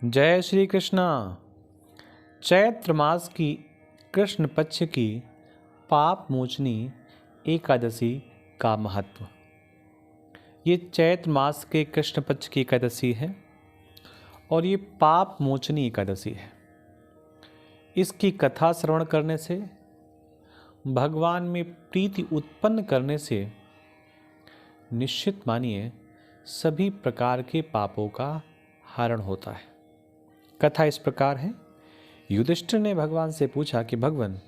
जय श्री कृष्णा। चैत्र मास की कृष्ण पक्ष की पाप मोचनी एकादशी का महत्व। ये चैत्र मास के कृष्ण पक्ष की एकादशी है और ये पाप मोचनी एकादशी है। इसकी कथा श्रवण करने से, भगवान में प्रीति उत्पन्न करने से निश्चित मानिए सभी प्रकार के पापों का हरण होता है। कथा इस प्रकार है। युधिष्ठिर ने भगवान से पूछा कि भगवान,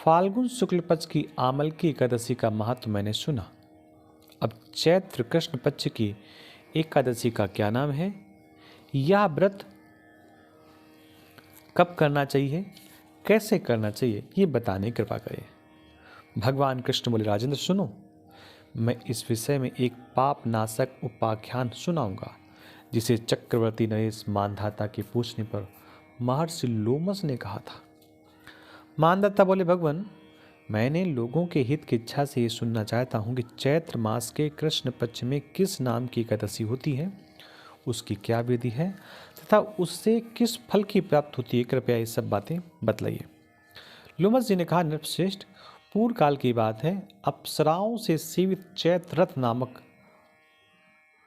फाल्गुन शुक्ल पक्ष की आमल की एकादशी का महत्व मैंने सुना। अब चैत्र कृष्ण पक्ष की एकादशी का क्या नाम है? यह व्रत कब करना चाहिए, कैसे करना चाहिए, ये बताने की कृपा करें। भगवान कृष्ण बोले, राजेंद्र सुनो, मैं इस विषय में एक पाप नाशक उपाख्यान सुनाऊंगा जिसे चक्रवर्ती नरेश मानधाता के पूछने पर महर्षि लोमस ने कहा था। मानधाता बोले, भगवान, मैंने लोगों के हित की इच्छा से ये सुनना चाहता हूँ कि चैत्र मास के कृष्ण पक्ष में किस नाम की एकादशी होती है, उसकी क्या विधि है तथा उससे किस फल की प्राप्ति होती है। कृपया ये सब बातें बतलाइए। लोमस जी ने कहा, नृपश्रेष्ठ, पूर्व काल की बात है। अप्सराओं से सेवित चैत्र रथ नामक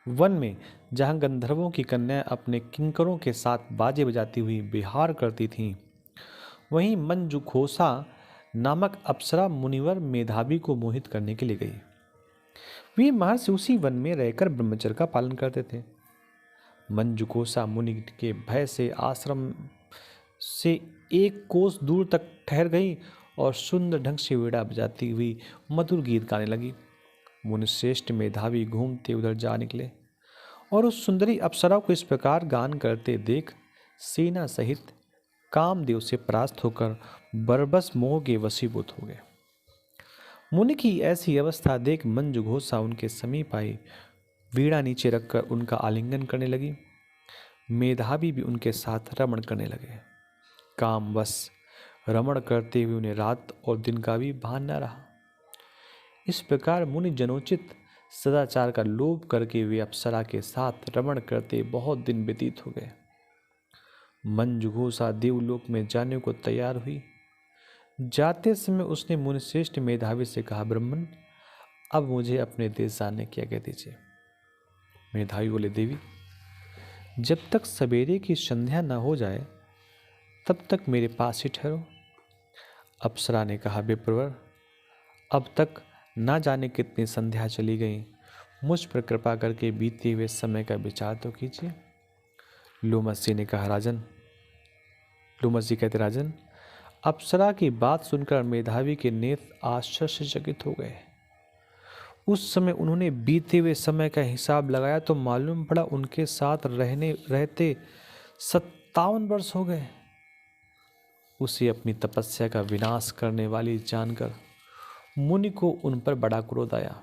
वन में जहाँ गंधर्वों की कन्या अपने किंकरों के साथ बाजे बजाती हुई विहार करती थीं, वहीं मंजुघोषा नामक अप्सरा मुनिवर मेधावी को मोहित करने के लिए गई। वे महर्षि उसी वन में रहकर ब्रह्मचर्य का पालन करते थे। मंजुघोषा मुनि के भय से आश्रम से एक कोस दूर तक ठहर गई और सुंदर ढंग से वीणा बजाती हुई मधुर गीत गाने लगी। मुनिश्रेष्ठ मेधावी घूमते उधर जा निकले और उस सुंदरी अप्सरा को इस प्रकार गान करते देख सेना सहित कामदेव से परास्त होकर बरबस मोह के वशीभूत हो गए। मुनि की ऐसी अवस्था देख मंजुघोषा उनके समीप आई, वीणा नीचे रखकर उनका आलिंगन करने लगी। मेधावी भी उनके साथ रमण करने लगे। कामवश रमण करते हुए उन्हें रात और दिन का भी भान न रहा। इस प्रकार मुनि जनोचित सदाचार का लोभ करके वे अप्सरा के साथ रमण करते बहुत दिन व्यतीत हो गए। मंजुघोषा देवलोक में जाने को तैयार हुई। जाते समय उसने मुनिश्रेष्ठ मेधावी से कहा, ब्राह्मण, अब मुझे अपने देश जाने की आज्ञा दीजिए। मेधावी बोले, देवी, जब तक सवेरे की संध्या न हो जाए तब तक मेरे पास ही ठहरो। अप्सरा ने कहा, विप्रवर, अब तक ना जाने कितनी संध्या चली गई, मुझ पर कृपा करके बीते हुए समय का विचार तो कीजिए। लोमस जी ने कहा, राजन, लोमस जी कहते, राजन, अप्सरा की बात सुनकर मेधावी के नेत्र आश्चर्यचकित हो गए। उस समय उन्होंने बीते हुए समय का हिसाब लगाया तो मालूम पड़ा उनके साथ रहते 57 वर्ष हो गए। उसे अपनी तपस्या का विनाश करने वाली जानकर मुनि को उन पर बड़ा क्रोध आया।